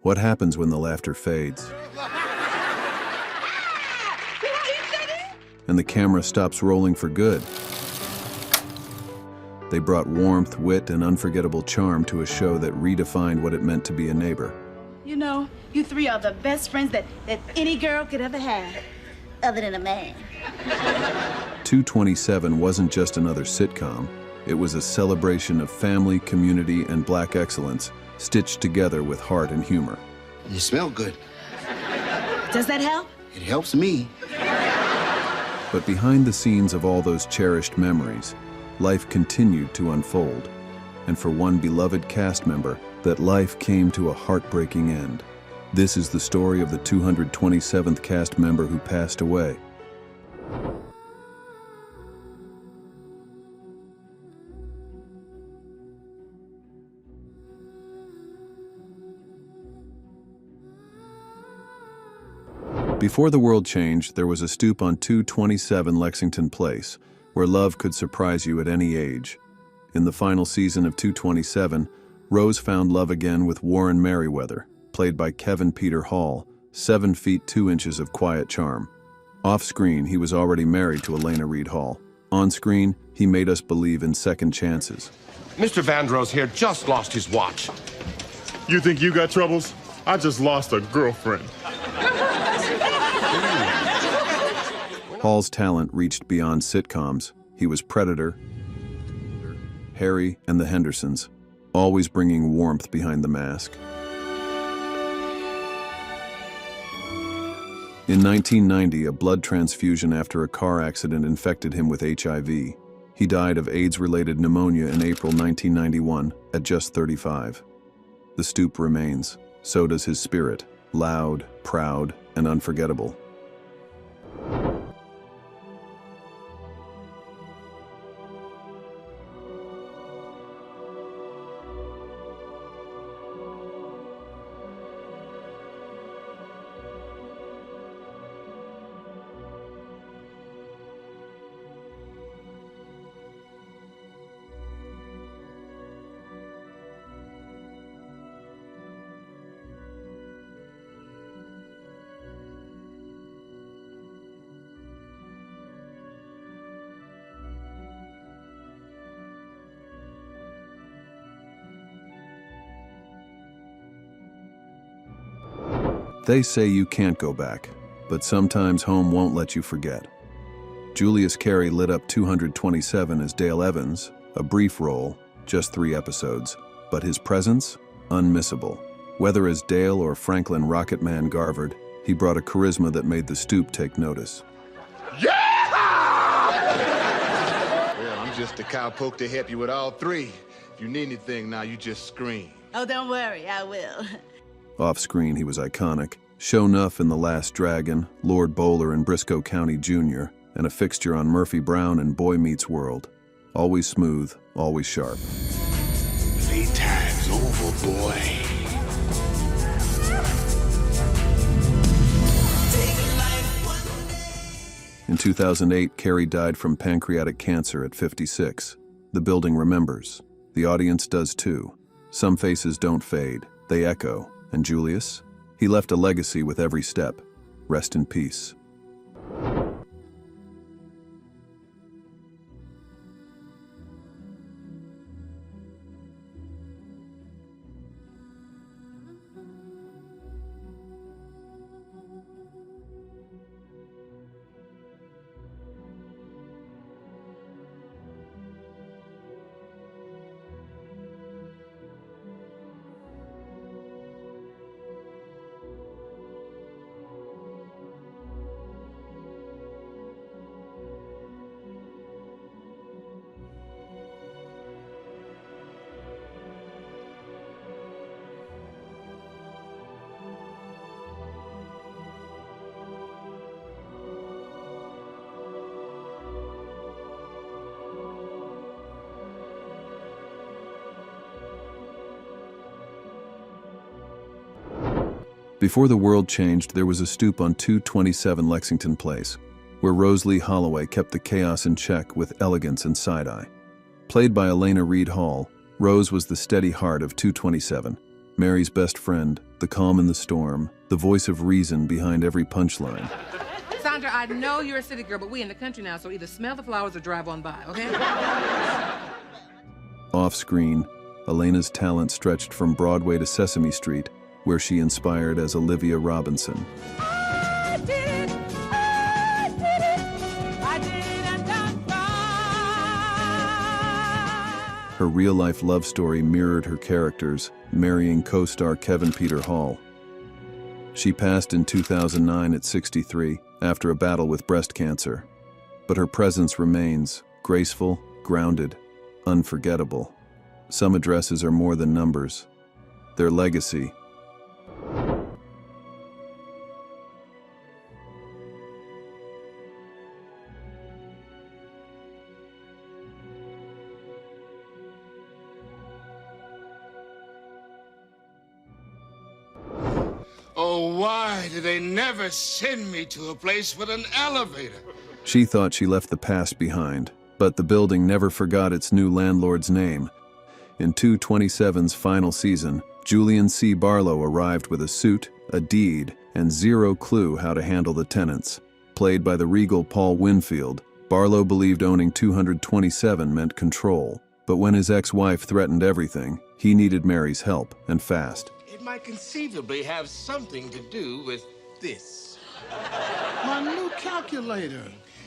What happens when the laughter fades? And the camera stops rolling for good. They brought warmth, wit, and unforgettable charm to a show that redefined what it meant to be a neighbor. You know, you three are the best friends that any girl could ever have, other than a man. 227 wasn't just another sitcom. It was a celebration of family, community, and Black excellence, stitched together with heart and humor. You smell good. Does that help? It helps me. But behind the scenes of all those cherished memories, life continued to unfold. And for one beloved cast member, that life came to a heartbreaking end. This is the story of the 227th cast member who passed away. Before the world changed, there was a stoop on 227 Lexington Place, where love could surprise you at any age. In the final season of 227, Rose found love again with Warren Merriweather, played by Kevin Peter Hall, 7 feet 2 inches of quiet charm. Off-screen, he was already married to Elena Reed Hall. On-screen, he made us believe in second chances. Mr. Vandross here just lost his watch. You think you got troubles? I just lost a girlfriend. Hall's talent reached beyond sitcoms. He was Predator, Harry, and the Hendersons, always bringing warmth behind the mask. In 1990, a blood transfusion after a car accident infected him with HIV. He died of AIDS-related pneumonia in April 1991 at just 35. The stoop remains. So does his spirit, loud, proud, and unforgettable. They say you can't go back, but sometimes home won't let you forget. Julius Carey lit up 227 as Dale Evans, a brief role, just 3 episodes, but his presence, unmissable. Whether as Dale or Franklin Rocketman Garvard, he brought a charisma that made the stoop take notice. Yeah! Well, I'm just a cowpoke to help you with all 3. If you need anything now, you just scream. Oh, don't worry, I will. Off-screen, he was iconic. Sho'nuff in The Last Dragon, Lord Bowler in Briscoe County Jr., and a fixture on Murphy Brown and Boy Meets World. Always smooth, always sharp. Playtime's over, boy. In 2008, Carey died from pancreatic cancer at 56. The building remembers. The audience does too. Some faces don't fade, they echo. And Julius? He left a legacy with every step. Rest in peace. Before the world changed, there was a stoop on 227 Lexington Place, where Rose Lee Holloway kept the chaos in check with elegance and side-eye. Played by Elena Reed Hall, Rose was the steady heart of 227, Mary's best friend, the calm in the storm, the voice of reason behind every punchline. Sandra, I know you're a city girl, but we in the country now, so either smell the flowers or drive on by, okay? Off-screen, Elena's talent stretched from Broadway to Sesame Street, where she inspired as Olivia Robinson. I did it, I did it, I did it, and I'm fine. Her real-life love story mirrored her characters, marrying co-star Kevin Peter Hall. She passed in 2009 at 63 after a battle with breast cancer. But her presence remains graceful, grounded, unforgettable. Some addresses are more than numbers. Their legacy. Oh, why do they never send me to a place with an elevator? She thought she left the past behind, but the building never forgot its new landlord's name. In 227's final season, Julian C. Barlow arrived with a suit, a deed, and zero clue how to handle the tenants. Played by the regal Paul Winfield, Barlow believed owning 227 meant control. But when his ex-wife threatened everything, he needed Mary's help, and fast. It might conceivably have something to do with this. My new calculator.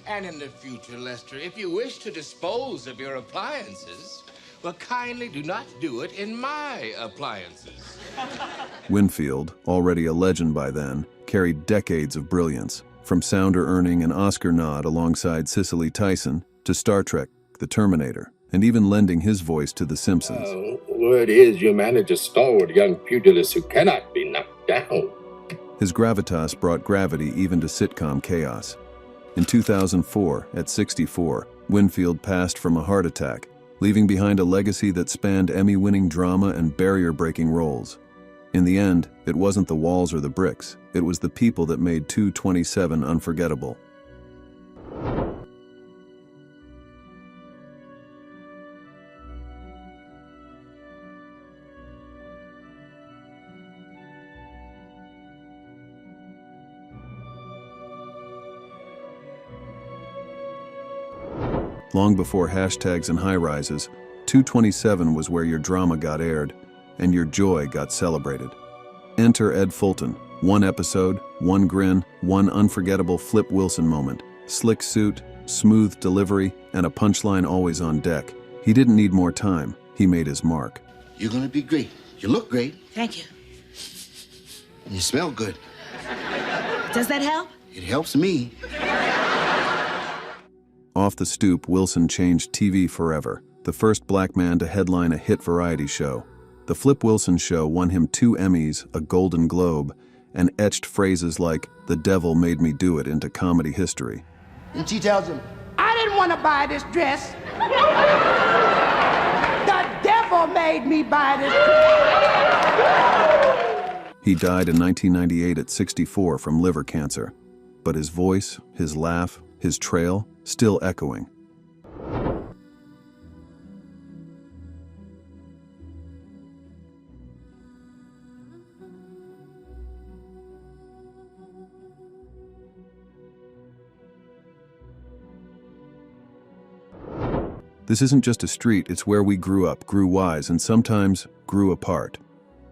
And in the future, Lester, if you wish to dispose of your appliances, well, kindly do not do it in my appliances. Winfield, already a legend by then, carried decades of brilliance, from Sounder-earning an Oscar nod alongside Cicely Tyson to Star Trek, The Terminator, and even lending his voice to The Simpsons. Word is you manage a stalwart young pugilist who cannot be knocked down. His gravitas brought gravity even to sitcom chaos. In 2004, at 64, Winfield passed from a heart attack, leaving behind a legacy that spanned Emmy-winning drama and barrier-breaking roles. In the end, it wasn't the walls or the bricks, it was the people that made 227 unforgettable. Long before hashtags and high-rises, 227 was where your drama got aired, and your joy got celebrated. Enter Ed Fulton. One episode, one grin, one unforgettable Flip Wilson moment. Slick suit, smooth delivery, and a punchline always on deck. He didn't need more time. He made his mark. You're gonna be great. You look great. Thank you. And you smell good. Does that help? It helps me. Off the stoop, Wilson changed TV forever, the first black man to headline a hit variety show. The Flip Wilson Show won him 2 Emmys, a Golden Globe, and etched phrases like, "The devil made me do it," into comedy history. And she tells him, I didn't want to buy this dress. The devil made me buy this dress. He died in 1998 at 64 from liver cancer, but his voice, his laugh, his trail, still echoing. This isn't just a street, it's where we grew up, grew wise, and sometimes grew apart.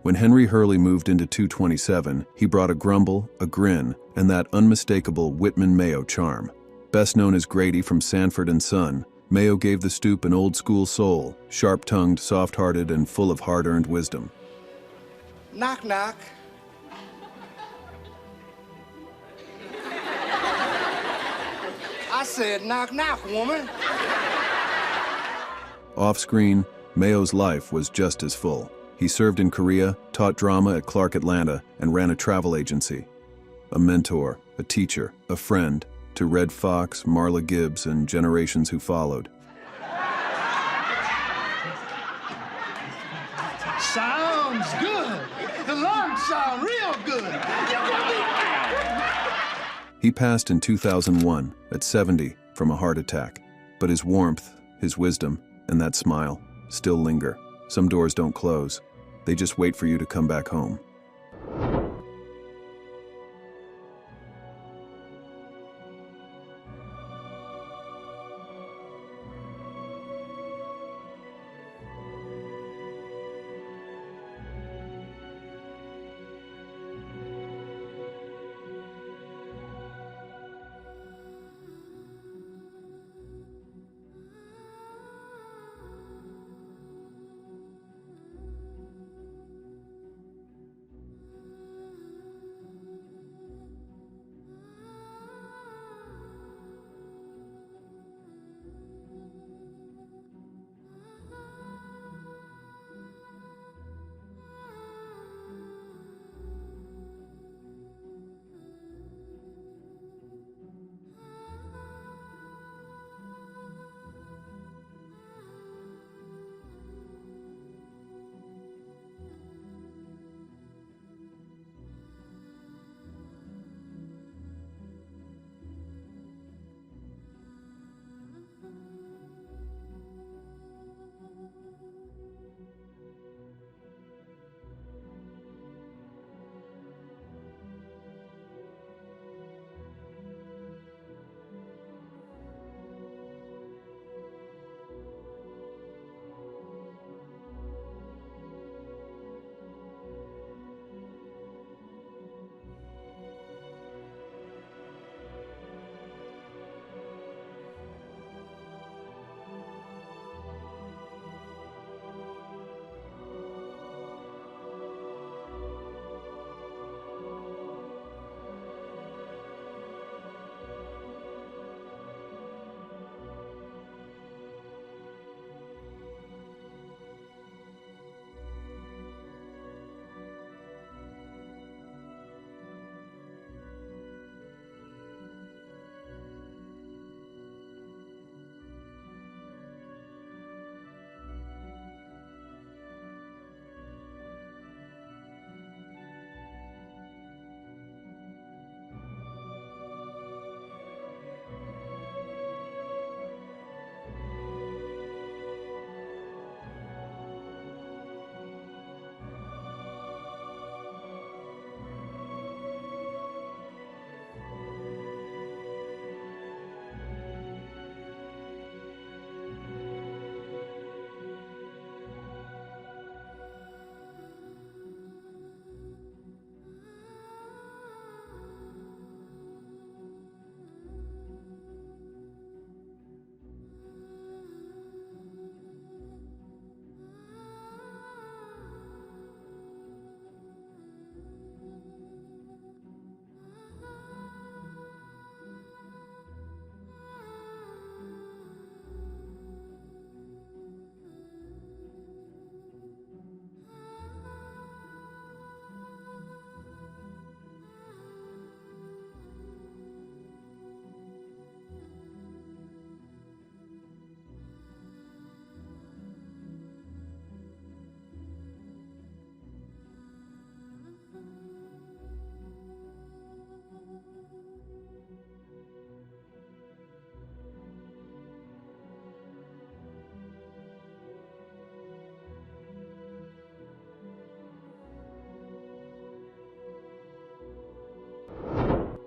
When Henry Hurley moved into 227, he brought a grumble, a grin, and that unmistakable Whitman Mayo charm. Best known as Grady from Sanford and Son, Mayo gave the stoop an old-school soul, sharp-tongued, soft-hearted, and full of hard-earned wisdom. Knock, knock. I said, knock, knock, woman. Off-screen, Mayo's life was just as full. He served in Korea, taught drama at Clark Atlanta, and ran a travel agency. A mentor, a teacher, a friend, to Red Fox, Marla Gibbs, and generations who followed. Sounds good. The lungs sound real good. He passed in 2001, at 70, from a heart attack. But his warmth, his wisdom, and that smile still linger. Some doors don't close. They just wait for you to come back home.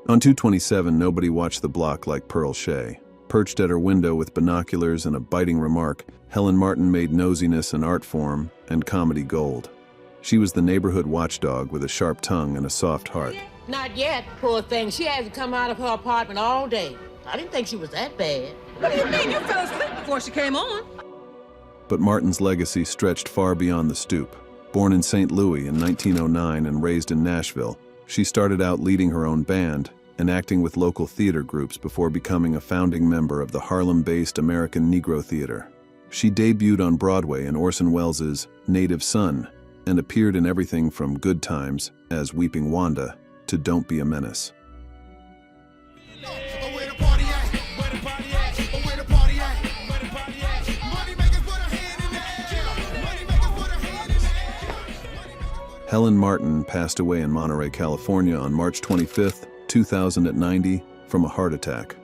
On 227, nobody watched the block like Pearl Shea. Perched at her window with binoculars and a biting remark, Helen Martin made nosiness an art form and comedy gold. She was the neighborhood watchdog with a sharp tongue and a soft heart. Not yet, poor thing. She hasn't come out of her apartment all day. I didn't think she was that bad. What do you mean? You fell asleep before she came on. But Martin's legacy stretched far beyond the stoop. Born in St. Louis in 1909 and raised in Nashville, she started out leading her own band and acting with local theater groups before becoming a founding member of the Harlem-based American Negro Theater. She debuted on Broadway in Orson Welles' Native Son and appeared in everything from Good Times as Weeping Wanda to Don't Be a Menace. Helen Martin passed away in Monterey, California on March 25, 2090, from a heart attack.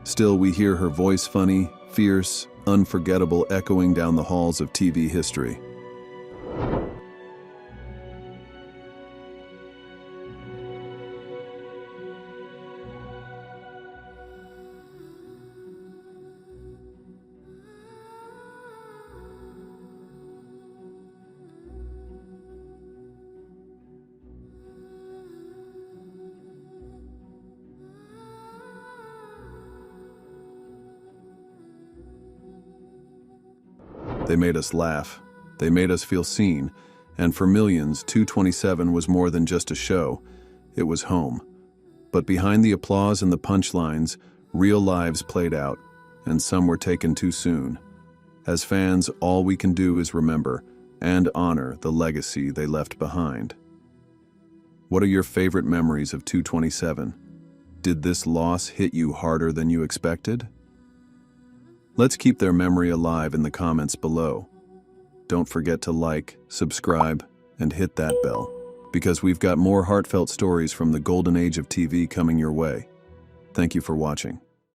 Still, we hear her voice funny, fierce, unforgettable, echoing down the halls of TV history. They made us laugh. They made us feel seen. And for millions, 227 was more than just a show. It was home. But behind the applause and the punchlines, real lives played out, and some were taken too soon. As fans, all we can do is remember and honor the legacy they left behind. What are your favorite memories of 227? Did this loss hit you harder than you expected? Let's keep their memory alive in the comments below. Don't forget to like, subscribe, and hit that bell, because we've got more heartfelt stories from the golden age of TV coming your way. Thank you for watching.